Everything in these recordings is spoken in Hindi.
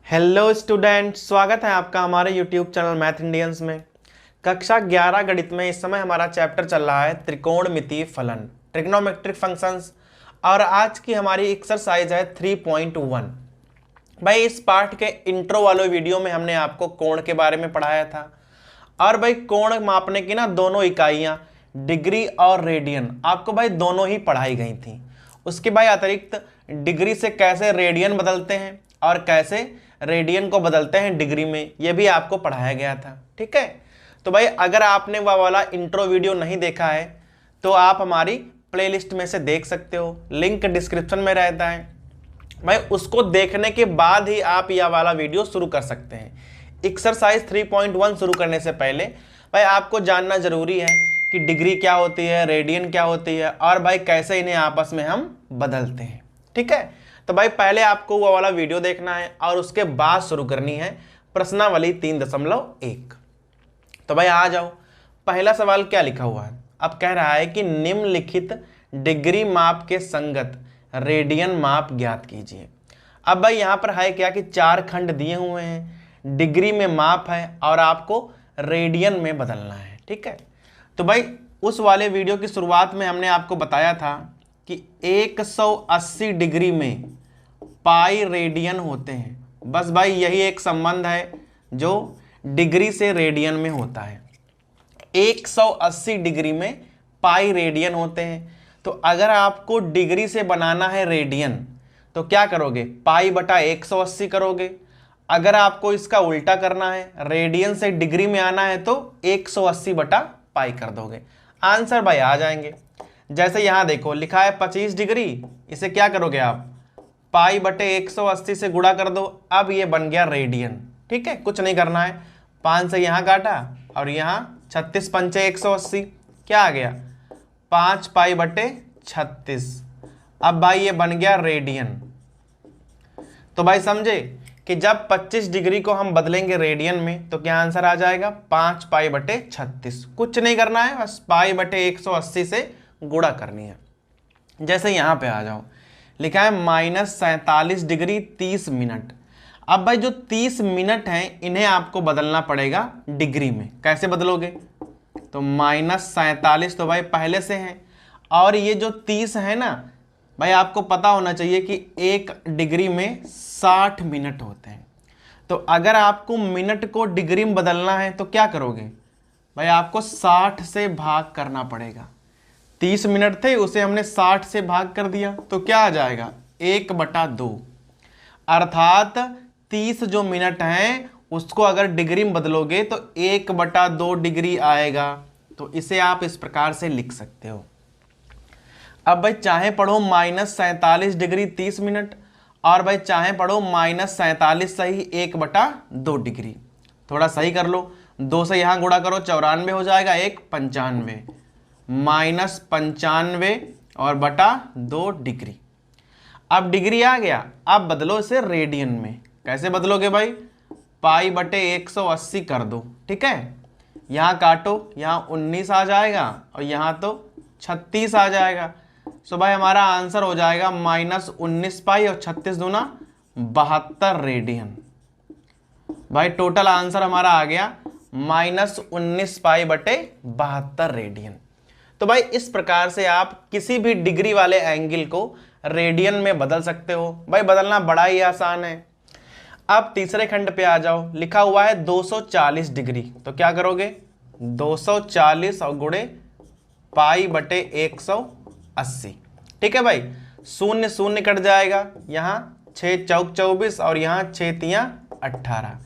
हेलो स्टूडेंट, स्वागत है आपका हमारे यूट्यूब चैनल मैथ इंडियंस में। कक्षा 11 गणित में इस समय हमारा चैप्टर चल रहा है त्रिकोणमितीय फलन, ट्रिग्नोमेट्रिक फंक्शंस। और आज की हमारी एक्सरसाइज है 3.1। भाई इस पार्ट के इंट्रो वाले वीडियो में हमने आपको कोण के बारे में पढ़ाया था। और भाई कोण मापने की ना दोनों इकाइयां डिग्री और रेडियन आपको भाई दोनों ही पढ़ाई गई थी। उसके भाई अतिरिक्त डिग्री से कैसे रेडियन बदलते हैं और कैसे रेडियन को बदलते हैं डिग्री में, यह भी आपको पढ़ाया गया था। ठीक है, तो भाई अगर आपने वह वाला इंट्रो वीडियो नहीं देखा है तो आप हमारी प्लेलिस्ट में से देख सकते हो, लिंक डिस्क्रिप्शन में रहता है। भाई उसको देखने के बाद ही आप यह वाला वीडियो शुरू कर सकते हैं। एक्सरसाइज 3.1 शुरू करने से पहले भाई आपको जानना जरूरी है कि डिग्री क्या होती है, रेडियन क्या होती है और भाई कैसे इन्हें आपस में हम बदलते हैं। ठीक है, तो भाई पहले आपको वो वाला वीडियो देखना है और उसके बाद शुरू करनी है प्रश्नावली 3.1। तो भाई आ जाओ, पहला सवाल क्या लिखा हुआ है। अब कह रहा है कि निम्नलिखित डिग्री माप के संगत रेडियन माप ज्ञात कीजिए। अब भाई यहां पर है क्या कि 4 खंड दिए हुए हैं, डिग्री में माप है और आपको रेडियन में बदलना है। ठीक है, तो भाई उस वाले वीडियो की शुरुआत में हमने आपको बताया था कि 180 डिग्री में पाई रेडियन होते हैं। बस भाई यही एक संबंध है जो डिग्री से रेडियन में होता है। 180 डिग्री में पाई रेडियन होते हैं। तो अगर आपको डिग्री से बनाना है रेडियन तो क्या करोगे, पाई बटा 180 करोगे। अगर आपको इसका उल्टा करना है, रेडियन से डिग्री में आना है तो 180 बटा पाई कर दोगे, आंसर भाई आ जाएंगे। जैसे यहां देखो लिखा है 25 डिग्री, इसे क्या करोगे आप, पाई बटे 180 से गुणा कर दो, अब ये बन गया रेडियन। ठीक है, कुछ नहीं करना है, 5 से यहां काटा और यहां 36 पंचे 180, क्या आ गया 5 पाई बटे 36। अब भाई ये बन गया रेडियन। तो भाई समझे कि जब 25 डिग्री को हम बदलेंगे रेडियन में तो क्या आंसर आ जाएगा 5 पाई बटे 36। कुछ नहीं करना है, बस पाई बटे 180 से गुणा करनी है। जैसे यहां पे आ जाओ, लिखा है -47 डिग्री 30 मिनट। अब भाई जो 30 मिनट हैं इन्हें आपको बदलना पड़ेगा डिग्री में। कैसे बदलोगे, तो -47 तो भाई पहले से है और ये जो 30 है ना भाई आपको पता होना चाहिए कि 1 डिग्री में 60 मिनट होते हैं। तो अगर आपको मिनट को डिग्री में बदलना है तो क्या करोगे भाई, आपको 60 से भाग करना पड़ेगा। 30 मिनट थे उसे हमने 60 से भाग कर दिया तो क्या आ जाएगा 1/2। अर्थात 30 जो मिनट हैं उसको अगर डिग्री में बदलोगे तो 1/2 डिग्री आएगा। तो इसे आप इस प्रकार से लिख सकते हो। अब भाई चाहे पढ़ो -47 डिग्री 30 मिनट और भाई चाहे पढ़ो -47 सही 1/2 डिग्री। थोड़ा सही कर लो, 2 से यहां गुणा करो 94 हो जाएगा, 1 95, -95 और बटा 2 डिग्री। अब डिग्री आ गया, अब बदलो इसे रेडियन में। कैसे बदलोगे भाई, पाई बटे 180 कर दो। ठीक है, यहां काटो, यहां 19 आ जाएगा और यहां तो 36 आ जाएगा। सो भाई हमारा आंसर हो जाएगा -19 पाई और 36 दूना 72 रेडियन। भाई टोटल आंसर हमारा आ गया -19 पाई बटे 72 रेडियन। तो भाई इस प्रकार से आप किसी भी डिग्री वाले एंगल को रेडियन में बदल सकते हो। भाई बदलना बड़ा ही आसान है। अब तीसरे खंड पे आ जाओ, लिखा हुआ है 240 डिग्री। तो क्या करोगे, 240 और गुणे पाई बटे 180। ठीक है भाई, 0 0 कट जाएगा, यहां 6 चौक 24 और यहां 6 तियां 18।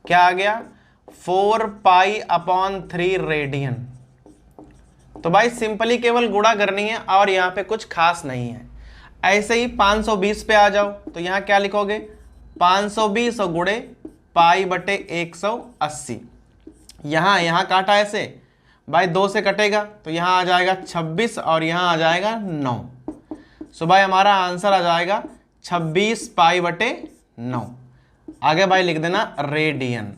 क्या आ गया 4 पाई/3 रेडियन। तो भाई सिंपली केवल गुणा करनी है और यहाँ पे कुछ खास नहीं है। ऐसे ही 520 पे आ जाओ, तो यहाँ क्या लिखोगे 520 और गुणे पाई बटे 180। यहाँ काटा ऐसे, भाई 2 से कटेगा तो यहाँ आ जाएगा 26 और यहाँ आ जाएगा 9। सो भाई हमारा आंसर आ जाएगा 26 पाई बटे 9। आगे भाई लिख देना रेडियन।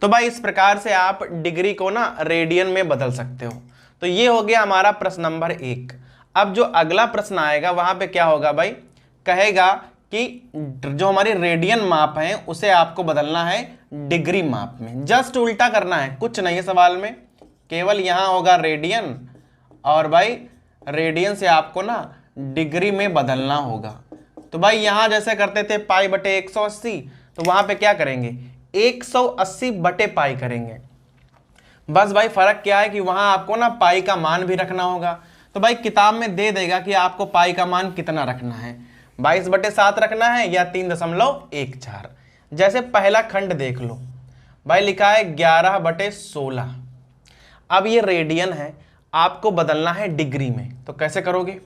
तो भाई इस प्रकार से आप डिग्री को ना रेडियन में बदल सकते हो। तो ये हो गया हमारा प्रश्न नंबर 1। अब जो अगला प्रश्न आएगा वहां पे क्या होगा भाई, कहेगा कि जो हमारी रेडियन माप है उसे आपको बदलना है डिग्री माप में। जस्ट उल्टा करना है, कुछ नहीं है सवाल में, केवल यहां होगा रेडियन और भाई रेडियन से आपको ना डिग्री में बदलना होगा। तो भाई यहां जैसे करते थे पाई बटे 180, तो वहां पे क्या करेंगे 180 बटे पाई करेंगे। बस भाई फर्क क्या है कि वहां आपको ना पाई का मान भी रखना होगा। तो भाई किताब में दे देगा कि आपको पाई का मान कितना रखना है, 22/7 रखना है या 3.14। जैसे पहला खंड देख लो भाई, लिखा है 11/16। अब ये रेडियन है, आपको बदलना है डिग्री में, तो कैसे करोगे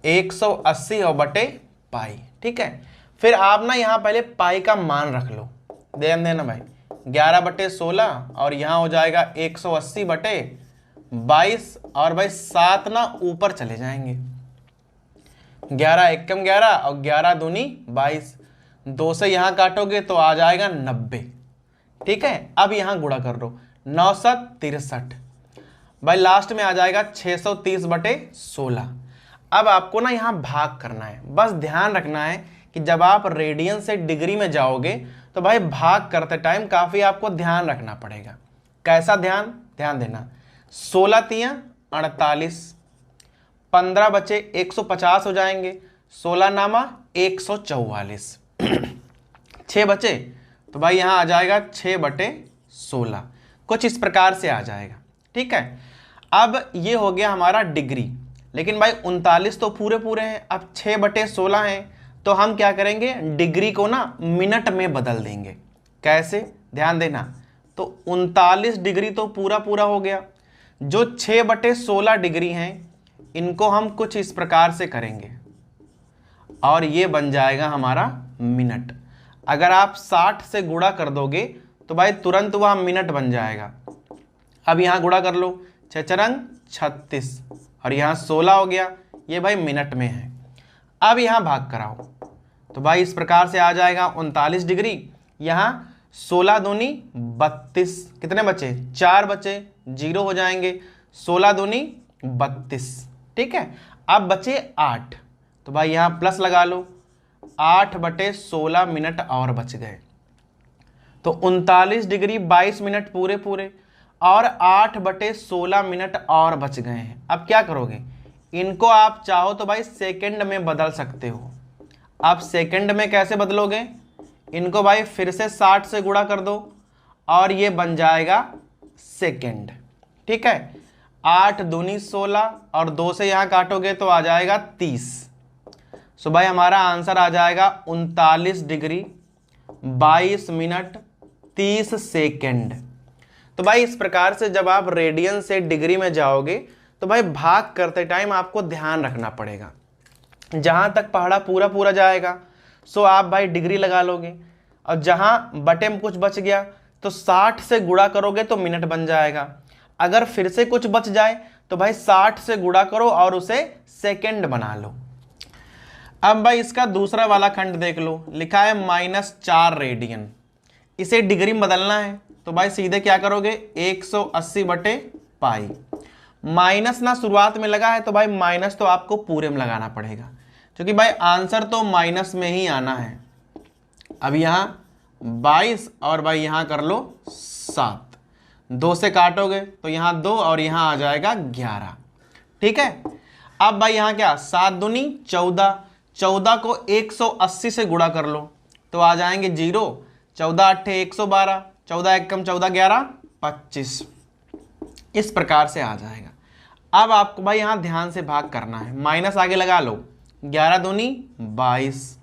180 और बटे पाई, ठीक है। फिर आप ना यहां पहले पाई का मान रख लो, ध्यान देना भाई 11/16 और यहां हो जाएगा 180/22 और भाई 7 ना ऊपर चले जाएंगे, 11 एकम 11 और 11 दूनी 22, 2 से यहां काटोगे तो आ जाएगा 90, ठीक है। अब यहां गुणा कर दो 963, भाई लास्ट में आ जाएगा 630/16। अब आपको ना यहां भाग करना है, बस ध्यान रखना है कि जब आप रेडियन से डिग्री में जाओगे तो भाई भाग करते टाइम काफी आपको ध्यान रखना पड़ेगा। कैसा ध्यान, ध्यान देना 16 तियां 48, 15 बचे 150 हो जाएंगे, 16 नामा 144, 6 बचे तो भाई यहां आ जाएगा 6/16, कुछ इस प्रकार से आ जाएगा, ठीक है। अब ये हो गया हमारा डिग्री, लेकिन भाई 39 तो पूरे पूरे हैं, अब 6/16 हैं, तो हम क्या करेंगे डिग्री को ना मिनट में बदल देंगे। कैसे, ध्यान देना, तो 39 डिग्री तो पूरा पूरा हो गया, जो 6/16 डिग्री हैं इनको हम कुछ इस प्रकार से करेंगे और ये बन जाएगा हमारा मिनट। अगर आप 60 से गुणा कर दोगे तो भाई तुरंत वह मिनट बन जाएगा। अब यहां गुणा कर लो, 6×4 36 और यहां 16 हो गया, ये भाई मिनट में है। अब यहां भाग कराओ तो भाई इस प्रकार से आ जाएगा 39 डिग्री, यहां 16 दूनी 32, कितने बचे 4 बचे, 0 हो जाएंगे, 16 दूनी 32, ठीक है। अब बचे 8, तो भाई यहां प्लस लगा लो, 8/16 मिनट और बच गए। तो 39 डिग्री 22 मिनट पूरे पूरे और 8/16 मिनट और बच गए हैं। अब क्या करोगे, इनको आप चाहो तो भाई सेकंड में बदल सकते हो। आप सेकंड में कैसे बदलोगे, इनको भाई फिर से 60 से गुणा कर दो और ये बन जाएगा सेकंड, ठीक है। 8 दूनी 16 और 2 से यहां काटोगे तो आ जाएगा 30। सो भाई हमारा आंसर आ जाएगा 39 डिग्री 22 मिनट 30 सेकंड। तो भाई इस प्रकार से जब आप रेडियन से डिग्री में जाओगे तो भाई भाग करते टाइम आपको ध्यान रखना पड़ेगा, जहां तक पहाड़ा पूरा पूरा जाएगा सो आप भाई डिग्री लगा लोगे, और जहां बटे में कुछ बच गया तो 60 से गुणा करोगे तो मिनट बन जाएगा। अगर फिर से कुछ बच जाए तो भाई 60 से गुणा करो और उसे सेकंड बना लो। अब भाई इसका दूसरा वाला खंड देख लो, लिखा है -4 रेडियन, इसे डिग्री में बदलना है तो भाई सीधे क्या करोगे 180 बटे पाई। माइनस ना शुरुआत में लगा है तो भाई माइनस तो आपको पूरे में लगाना पड़ेगा, क्योंकि भाई आंसर तो माइनस में ही आना है। अब यहां 22 और भाई यहां कर लो 7, 2 से काटोगे तो यहां 2 और यहां आ जाएगा 11, ठीक है। अब भाई यहां क्या 7 दूनी 14, 14 को 180 से गुणा कर लो तो आ जाएंगे 0, 14 8 112, 14 एकम 14 11 25, इस प्रकार से आ जाएगा। अब आपको भाई यहां ध्यान से भाग करना है, माइनस आगे लगा लो, 11 दूनी 22,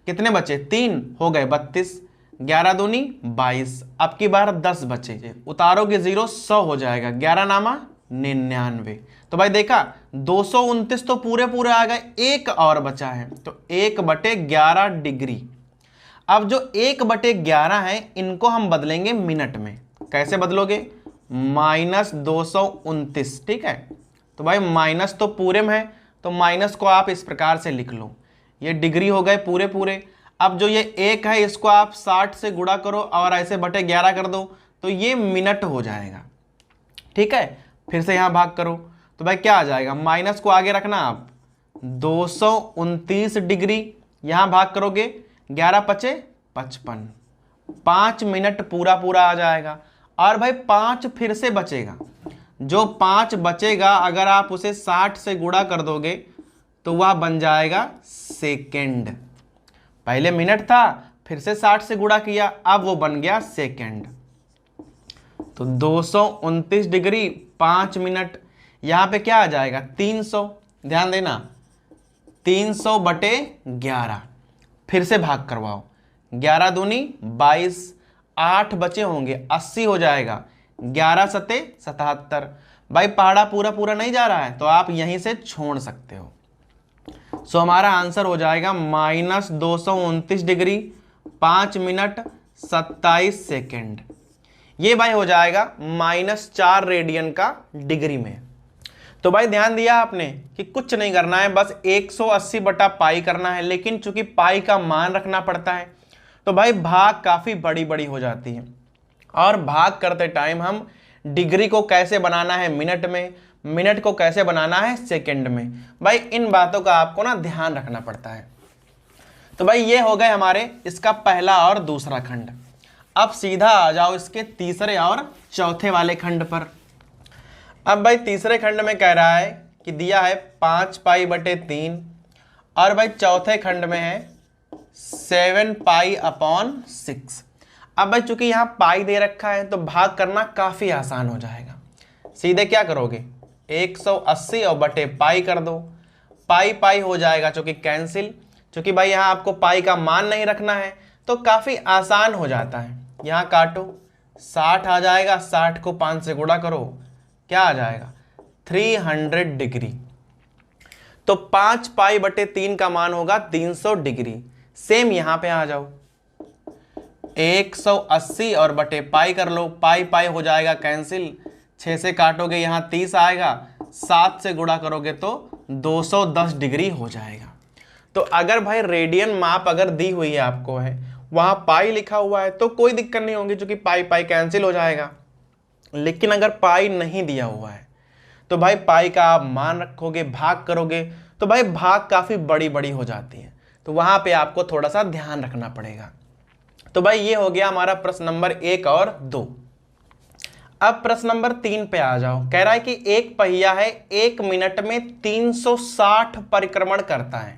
कितने बचे 3 हो गए 32, 11 दूनी 22, अब की बार 10 बचे, उतारोगे 0 100 हो जाएगा, 11 नामा 99। तो भाई देखा 229 तो पूरे पूरे आ गए, एक और बचा है तो 1/11 डिग्री। अब जो 1/11 है इनको हम बदलेंगे मिनट में। कैसे बदलोगे, -229, ठीक है। तो भाई माइनस तो पूरे में है तो माइनस को आप इस प्रकार से लिख लो, ये डिग्री हो गए पूरे पूरे। अब जो ये 1 है इसको आप 60 से गुणा करो और ऐसे बटे 11 कर दो तो ये मिनट हो जाएगा, ठीक है। फिर से यहां भाग करो तो भाई क्या आ जाएगा, माइनस को आगे रखना आप 229 डिग्री यहाँ भाग करोगे 11 पचे 55, 5 मिनट पूरा पूरा आ जाएगा। और भाई 5 फिर से बचेगा, जो 5 बचेगा अगर आप उसे 60 से गुणा कर दोगे तो वह बन जाएगा सेकेंड। पहले मिनट था, फिर से 60 से गुणा किया, अब वो बन गया सेकेंड। तो 229 डिग्री 5 मिनट, यहाँ पे क्या आ जाएगा 300, ध्यान देना 300 बटे 11। फिर से भाग करवाओ, 11 दूनी 22, 8 बचे होंगे 80 हो जाएगा, 11 सते 77। भाई पहाड़ा पूरा पूरा नहीं जा रहा है तो आप यहीं से छोड़ सकते हो। सो हमारा आंसर हो जाएगा -229 डिग्री 5 मिनट 27 सेकेंड। ये भाई हो जाएगा -4 रेडियन का डिग्री में। तो भाई ध्यान दिया आपने कि कुछ नहीं करना है, बस 180 बटा पाई करना है, लेकिन चूंकि पाई का मान रखना पड़ता है तो भाई भाग काफ़ी बड़ी बड़ी हो जाती है। और भाग करते टाइम हम डिग्री को कैसे बनाना है मिनट में, मिनट को कैसे बनाना है सेकंड में, भाई इन बातों का आपको ना ध्यान रखना पड़ता है। तो भाई ये हो गए हमारे इसका पहला और दूसरा खंड। अब सीधा आ जाओ इसके तीसरे और चौथे वाले खंड पर। अब भाई तीसरे खंड में कह रहा है कि दिया है 5 पाई बटे 3, और भाई चौथे खंड में है 7 पाई अपॉन 6। अब भाई चूंकि यहाँ पाई दे रखा है तो भाग करना काफ़ी आसान हो जाएगा। सीधे क्या करोगे 180 और बटे पाई कर दो, पाई पाई हो जाएगा चूंकि कैंसिल। चूंकि भाई यहाँ आपको पाई का मान नहीं रखना है तो काफ़ी आसान हो जाता है। यहाँ काटो 60 आ जाएगा, 60 को 5 से गुणा करो, क्या आ जाएगा 300 डिग्री। तो 5 पाई बटे 3 का मान होगा 300 डिग्री। सेम यहाँ पे आ जाओ 180 और बटे पाई कर लो, पाई पाई हो जाएगा कैंसिल, 6 से काटोगे यहाँ 30 आएगा, 7 से गुणा करोगे तो 210 डिग्री हो जाएगा। तो अगर भाई रेडियन माप अगर दी हुई है आपको है, वहाँ पाई लिखा हुआ है तो कोई दिक्कत नहीं होगी क्योंकि पाई पाई कैंसिल हो जाएगा। लेकिन अगर पाई नहीं दिया हुआ है तो भाई पाई का आप मान रखोगे, भाग करोगे तो भाई भाग काफ़ी बड़ी बड़ी हो जाती है, तो वहाँ पे आपको थोड़ा सा ध्यान रखना पड़ेगा। तो भाई ये हो गया हमारा प्रश्न नंबर 1 और 2। अब प्रश्न नंबर 3 पे आ जाओ। कह रहा है कि एक पहिया है 1 मिनट में 360 परिक्रमण करता है।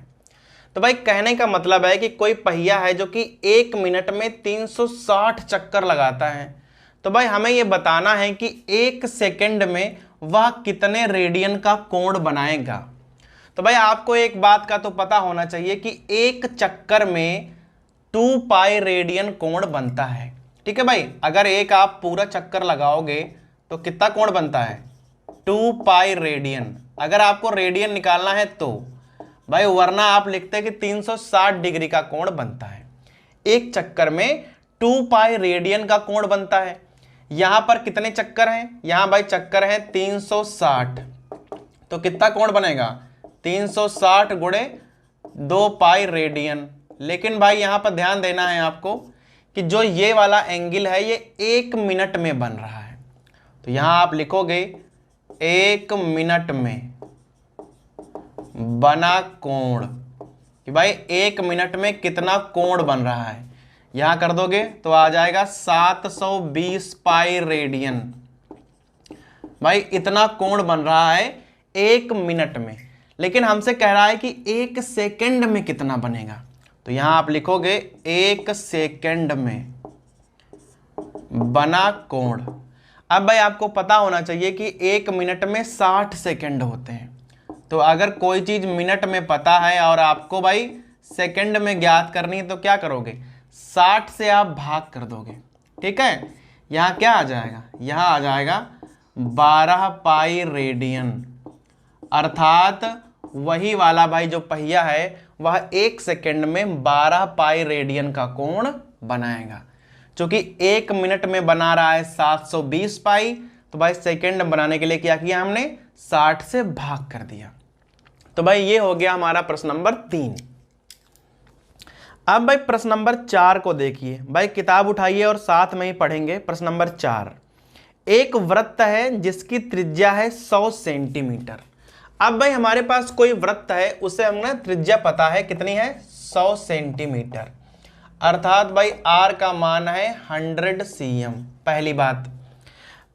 तो भाई कहने का मतलब है कि कोई पहिया है जो कि 1 मिनट में 360 चक्कर लगाता है। तो भाई हमें ये बताना है कि 1 सेकंड में वह कितने रेडियन का कोण बनाएगा। तो भाई आपको एक बात का तो पता होना चाहिए कि एक चक्कर में 2 पाई रेडियन कोण बनता है। ठीक है भाई, अगर एक आप पूरा चक्कर लगाओगे तो कितना कोण बनता है 2 पाई रेडियन। अगर आपको रेडियन निकालना है तो भाई, वरना आप लिखते हैं कि 360 डिग्री का कोण बनता है। एक चक्कर में 2 पाई रेडियन का कोण बनता है। यहां पर कितने चक्कर हैं, यहां भाई चक्कर है 360, तो कितना कोण बनेगा 360 गुणे 2 पाई रेडियन। लेकिन भाई यहां पर ध्यान देना है आपको कि जो ये वाला एंगल है ये 1 मिनट में बन रहा है। तो यहां आप लिखोगे 1 मिनट में बना कोण, कि भाई 1 मिनट में कितना कोण बन रहा है। यहां कर दोगे तो आ जाएगा 720 पाई रेडियन। भाई इतना कोण बन रहा है 1 मिनट में। लेकिन हमसे कह रहा है कि 1 सेकंड में कितना बनेगा। तो यहां आप लिखोगे 1 सेकंड में बना कोण। अब भाई आपको पता होना चाहिए कि 1 मिनट में 60 सेकंड होते हैं। तो अगर कोई चीज मिनट में पता है और आपको भाई सेकंड में ज्ञात करनी है तो क्या करोगे 60 से आप भाग कर दोगे। ठीक है, यहां क्या आ जाएगा, यहां आ जाएगा 12 पाई रेडियन। अर्थात वही वाला भाई जो पहिया है वह 1 सेकंड में 12 पाई रेडियन का कोण बनाएगा। क्योंकि 1 मिनट में बना रहा है 720 पाई, तो भाई सेकंड बनाने के लिए क्या किया हमने 60 से भाग कर दिया। तो भाई ये हो गया हमारा प्रश्न नंबर 3। अब भाई प्रश्न नंबर 4 को देखिए। भाई किताब उठाइए और साथ में ही पढ़ेंगे। प्रश्न नंबर 4, एक वृत्त है जिसकी त्रिज्या है 100 सेंटीमीटर। अब भाई हमारे पास कोई वृत्त है, उसे हमने त्रिज्या पता है कितनी है 100 सेंटीमीटर, अर्थात भाई r का मान है 100 cm, पहली बात।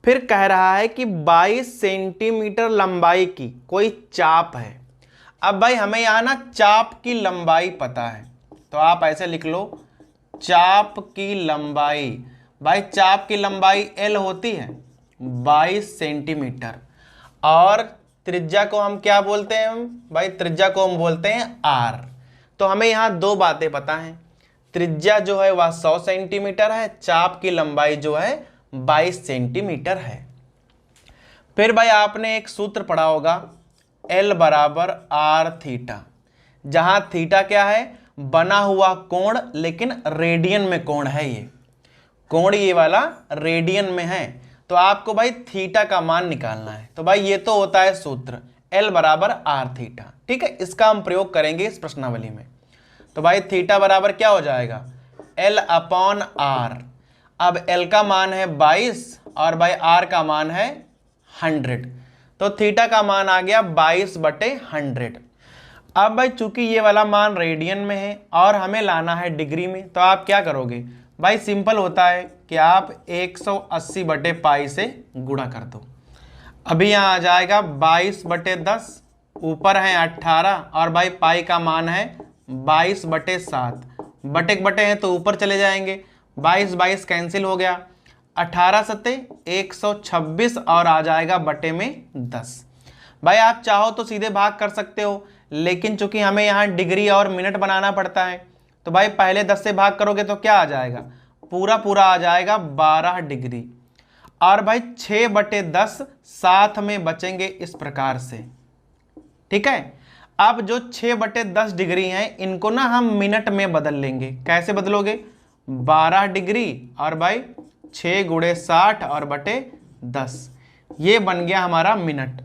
फिर कह रहा है कि 22 सेंटीमीटर लंबाई की कोई चाप है। अब भाई हमें यहाँ ना चाप की लंबाई पता है, तो आप ऐसे लिख लो, चाप की लंबाई, भाई चाप की लंबाई L होती है 22 सेंटीमीटर, और त्रिज्या को हम क्या बोलते हैं, भाई त्रिज्या को हम बोलते हैं R। तो हमें यहाँ दो बातें पता हैं, त्रिज्या जो है वह 100 सेंटीमीटर है, चाप की लंबाई जो है 22 सेंटीमीटर है। फिर भाई आपने एक सूत्र पढ़ा होगा, L बराबर R थीटा, जहां थीटा क्या है, बना हुआ कोण, लेकिन रेडियन में कोण है, ये कोण ये वाला रेडियन में है, तो आपको भाई थीटा का मान निकालना है। तो भाई ये तो होता है सूत्र L बराबर R थीटा, ठीक है, इसका हम प्रयोग करेंगे इस प्रश्नावली में। तो भाई थीटा बराबर क्या हो जाएगा, L अपॉन R। अब L का मान है 22 और भाई R का मान है 100, तो थीटा का मान आ गया 22/100। अब भाई चूंकि ये वाला मान रेडियन में है और हमें लाना है डिग्री में, तो आप क्या करोगे, भाई सिंपल होता है कि आप 180/पाई से गुणा कर दो। अभी यहाँ आ जाएगा 22/10, ऊपर है 18 और भाई पाई का मान है 22/7, बटे बटे हैं तो ऊपर चले जाएंगे, 22 कैंसिल हो गया, 18 सत्ते 126 और आ जाएगा बटे में 10। भाई आप चाहो तो सीधे भाग कर सकते हो, लेकिन चूंकि हमें यहाँ डिग्री और मिनट बनाना पड़ता है, तो भाई पहले 10 से भाग करोगे तो क्या आ जाएगा, पूरा पूरा आ जाएगा 12 डिग्री, और भाई 6/10 साथ में बचेंगे इस प्रकार से, ठीक है। अब जो 6/10 डिग्री हैं, इनको ना हम मिनट में बदल लेंगे। कैसे बदलोगे, 12 डिग्री और भाई 6 गुणे 60 और बटे 10, ये बन गया हमारा मिनट।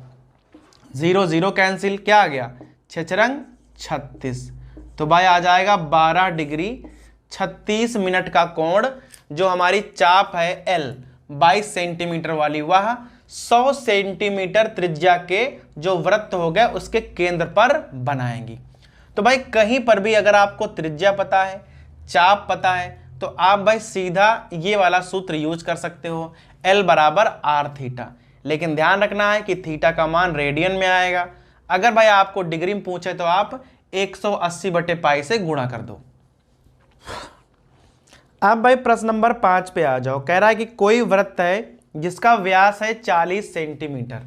0 0 कैंसिल, क्या आ गया, 6 36, तो भाई आ जाएगा 12 डिग्री 36 मिनट का कोण, जो हमारी चाप है L 22 सेंटीमीटर वाली, वह 100 सेंटीमीटर त्रिज्या के जो वृत्त हो गए उसके केंद्र पर बनाएंगी। तो भाई कहीं पर भी अगर आपको त्रिज्या पता है, चाप पता है, तो आप भाई सीधा ये वाला सूत्र यूज कर सकते हो, L बराबर R थीटा। लेकिन ध्यान रखना है कि थीटा का मान रेडियन में आएगा। अगर भाई आपको डिग्री में पूछे तो आप 180/पाई से गुणा कर दो। अब भाई प्रश्न नंबर 5 पे आ जाओ। कह रहा है कि कोई वृत्त है जिसका व्यास है 40 सेंटीमीटर।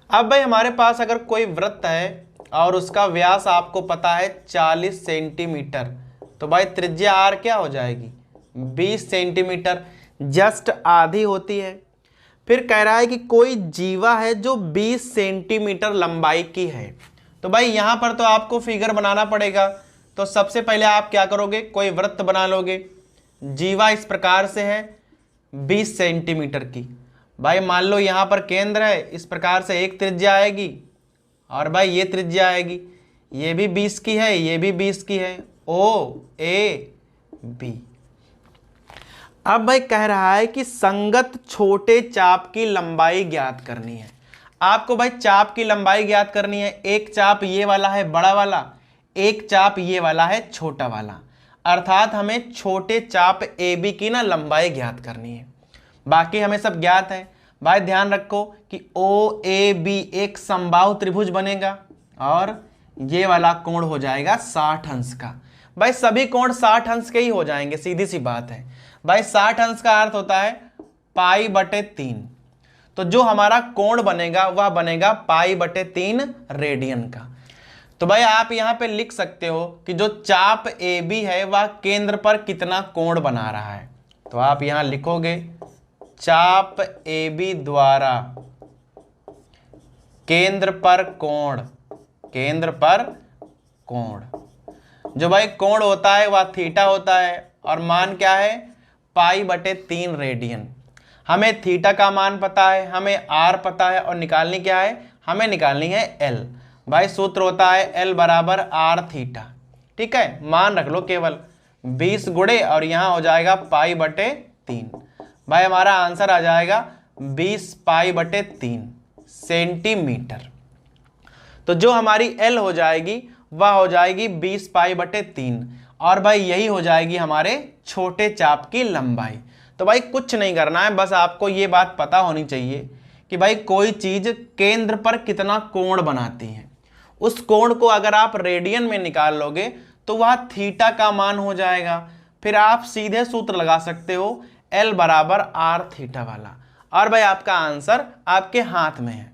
अब भाई हमारे पास अगर कोई वृत्त है और उसका व्यास आपको पता है 40 सेंटीमीटर, तो भाई त्रिज्या R क्या हो जाएगी, 20 सेंटीमीटर, जस्ट आधी होती है। फिर कह रहा है कि कोई जीवा है जो 20 सेंटीमीटर लंबाई की है। तो भाई यहाँ पर तो आपको फिगर बनाना पड़ेगा। तो सबसे पहले आप क्या करोगे, कोई वृत्त बना लोगे। जीवा इस प्रकार से है 20 सेंटीमीटर की। भाई मान लो यहाँ पर केंद्र है, इस प्रकार से एक त्रिज्या आएगी और भाई ये त्रिज्या आएगी, ये भी 20 की है, ये भी 20 की है, O A B। अब भाई कह रहा है कि संगत छोटे चाप की लंबाई ज्ञात करनी है। आपको भाई चाप की लंबाई ज्ञात करनी है। एक चाप ये वाला है बड़ा वाला, एक चाप ये वाला है छोटा वाला, अर्थात हमें छोटे चाप AB की ना लंबाई ज्ञात करनी है। बाकी हमें सब ज्ञात है। भाई ध्यान रखो कि OAB एक समबाहु त्रिभुज बनेगा और ये वाला कोण हो जाएगा 60 अंश का। भाई सभी कोण 60 अंश के ही हो जाएंगे, सीधी सी बात है। भाई 60 अंश का अर्थ होता है π/3, तो जो हमारा कोण बनेगा वह बनेगा π/3 रेडियन का। तो भाई आप यहाँ पे लिख सकते हो कि जो चाप AB है वह केंद्र पर कितना कोण बना रहा है। तो आप यहाँ लिखोगे चाप AB द्वारा केंद्र पर कोण, केंद्र पर कोण, जो भाई कोण होता है वह थीटा होता है और मान क्या है π/3 रेडियन। हमें थीटा का मान पता है, हमें R पता है और निकालनी क्या है, हमें निकालनी है L। भाई सूत्र होता है L बराबर R थीटा, ठीक है। मान रख लो केवल 20 गुणे और यहाँ हो जाएगा π/3। भाई हमारा आंसर आ जाएगा 20 π/3 सेंटीमीटर। तो जो हमारी L हो जाएगी वह हो जाएगी 20 π/3 और भाई यही हो जाएगी हमारे छोटे चाप की लंबाई। तो भाई कुछ नहीं करना है, बस आपको ये बात पता होनी चाहिए कि भाई कोई चीज केंद्र पर कितना कोण बनाती है। उस कोण को अगर आप रेडियन में निकाल लोगे तो वह थीटा का मान हो जाएगा। फिर आप सीधे सूत्र लगा सकते हो L बराबर आर थीटा वाला, और भाई आपका आंसर आपके हाथ में है।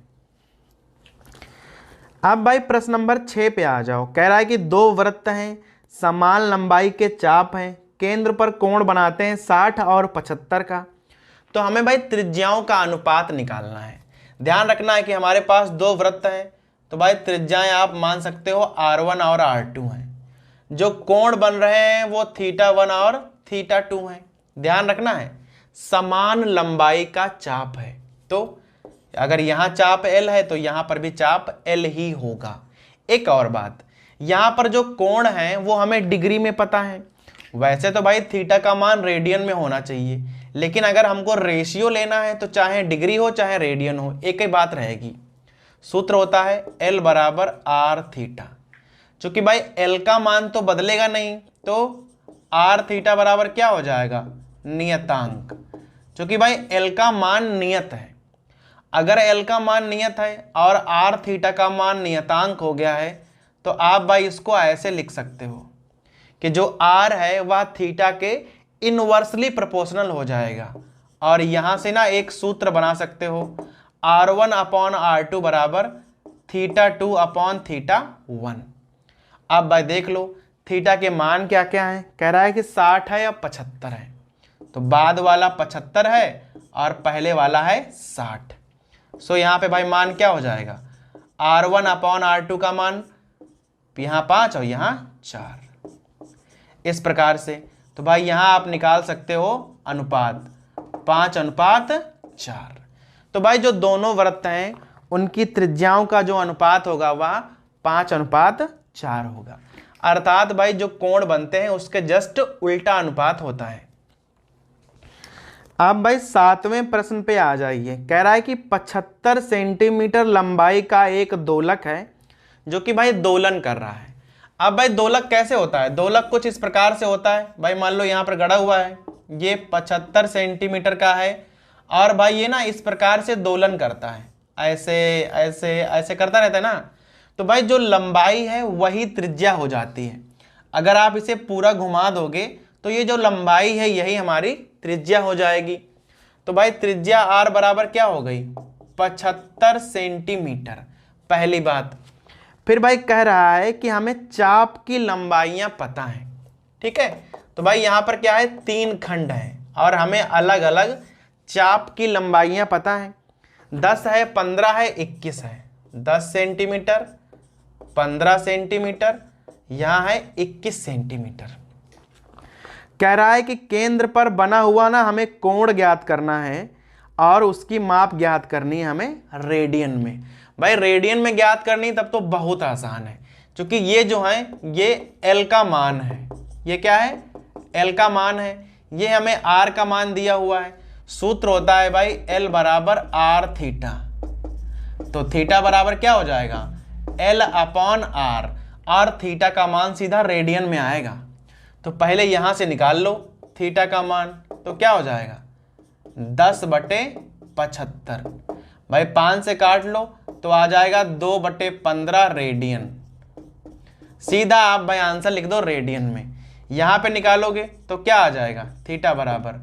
अब भाई प्रश्न नंबर 6 पे आ जाओ। कह रहा है कि दो वृत्त हैं, समान लंबाई के चाप हैं, केंद्र पर कोण बनाते हैं 60 और 75 का। तो हमें भाई त्रिज्याओं का अनुपात निकालना है। ध्यान रखना है कि हमारे पास दो वृत्त हैं, तो भाई त्रिज्याएं आप मान सकते हो R1 और R2 हैं। जो कोण बन रहे हैं वो θ1 और θ2 हैं। ध्यान रखना है समान लंबाई का चाप है, तो अगर यहां चाप L है तो यहां पर भी चाप L ही होगा। एक और बात, यहां पर जो कोण है वो हमें डिग्री में पता है। वैसे तो भाई थीटा का मान रेडियन में होना चाहिए, लेकिन अगर हमको रेशियो लेना है तो चाहे डिग्री हो चाहे रेडियन हो, एक ही बात रहेगी। सूत्र होता है L बराबर आर थीटा। चूंकि भाई L का मान तो बदलेगा नहीं, तो आर थीटा बराबर क्या हो जाएगा, नियतांक। चूंकि भाई L का मान नियत है, अगर L का मान नियत है और आर थीटा का मान नियतांक हो गया है, तो आप भाई इसको ऐसे लिख सकते हो कि जो R है वह थीटा के इनवर्सली प्रोपोर्शनल हो जाएगा। और यहां से ना एक सूत्र बना सकते हो R1 अपॉन R2 बराबर θ2 अपॉन θ1। अब भाई देख लो थीटा के मान क्या क्या है। कह रहा है कि 60 है या 75 है, तो बाद वाला 75 है और पहले वाला है 60। सो यहाँ पे भाई मान क्या हो जाएगा, R1 अपॉन R2 का मान यहाँ 5 और यहाँ 4, इस प्रकार से। तो भाई यहाँ आप निकाल सकते हो अनुपात 5:4। तो भाई जो दोनों वृत्त हैं उनकी त्रिज्याओं का जो अनुपात होगा वह 5:4 होगा। अर्थात भाई जो कोण बनते हैं उसके जस्ट उल्टा अनुपात होता है। अब भाई 7वें प्रश्न पे आ जाइए। कह रहा है कि 75 सेंटीमीटर लंबाई का एक दोलक है जो कि भाई दोलन कर रहा है। अब भाई दोलक कैसे होता है, दोलक कुछ इस प्रकार से होता है। भाई मान लो यहाँ पर गड़ा हुआ है, ये 75 सेंटीमीटर का है और भाई ये ना इस प्रकार से दोलन करता है, ऐसे ऐसे ऐसे करता रहता है ना। तो भाई जो लंबाई है वही त्रिज्या हो जाती है। अगर आप इसे पूरा घुमा दोगे तो ये जो लंबाई है यही हमारी त्रिज्या हो जाएगी। तो भाई त्रिज्या R बराबर क्या हो गई, 75 सेंटीमीटर, पहली बात। फिर भाई कह रहा है कि हमें चाप की लंबाइयां पता है, ठीक है। तो भाई यहां पर क्या है, 3 खंड है और हमें अलग अलग चाप की लंबाइयां पता है। 10 है, 15 है, 21 है। 10 सेंटीमीटर, 15 सेंटीमीटर, यहां है 21 सेंटीमीटर। कह रहा है कि केंद्र पर बना हुआ ना हमें कोण ज्ञात करना है और उसकी माप ज्ञात करनी है हमें रेडियन में। भाई रेडियन में ज्ञात करनी तब तो बहुत आसान है, क्योंकि ये जो है ये L का मान है। ये क्या है, L का मान है। ये हमें R का मान दिया हुआ है। सूत्र होता है भाई L बराबर आर थीटा। तो थीटा बराबर क्या हो जाएगा, L अपॉन R, और थीटा का मान सीधा रेडियन में आएगा। तो पहले यहां से निकाल लो थीटा का मान, तो क्या हो जाएगा 10/75। भाई 5 से काट लो तो आ जाएगा 2/15 रेडियन। सीधा आप भाई आंसर लिख दो रेडियन में। यहां पे निकालोगे तो क्या आ जाएगा, थीटा बराबर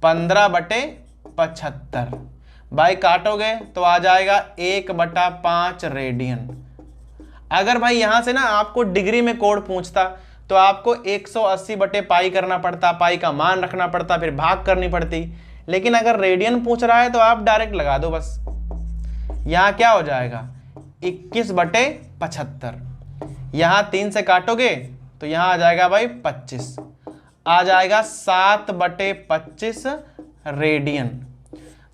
15/75। भाई काटोगे तो आ जाएगा 1/5 रेडियन। अगर भाई यहां से ना आपको डिग्री में कोण पूछता तो आपको 180/पाई करना पड़ता, पाई का मान रखना पड़ता, फिर भाग करनी पड़ती। लेकिन अगर रेडियन पूछ रहा है तो आप डायरेक्ट लगा दो बस। यहां क्या हो जाएगा 21/75। यहां 3 से काटोगे तो यहां आ जाएगा भाई 25, आ जाएगा 7/25 रेडियन।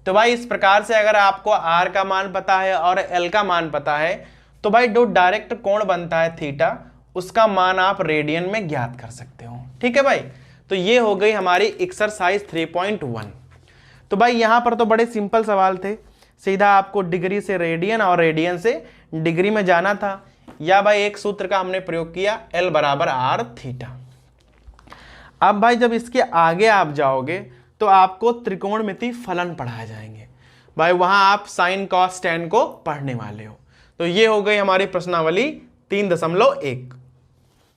तो भाई इस प्रकार से अगर आपको R का मान पता है और L का मान पता है तो भाई जो डायरेक्ट कोण बनता है थीटा, उसका मान आप रेडियन में ज्ञात कर सकते हो। ठीक है भाई, तो ये हो गई हमारी एक्सरसाइज 3.1। तो भाई यहां पर तो बड़े सिंपल सवाल थे, सीधा आपको डिग्री से रेडियन और रेडियन से डिग्री में जाना था, या भाई एक सूत्र का हमने प्रयोग किया L बराबर आर थीटा। अब भाई जब इसके आगे आप जाओगे तो आपको त्रिकोणमिति फलन पढ़ाए जाएंगे भाई, वहां आप साइन कॉस टैन को पढ़ने वाले हो। तो ये हो गई हमारी प्रश्नावली 3.1।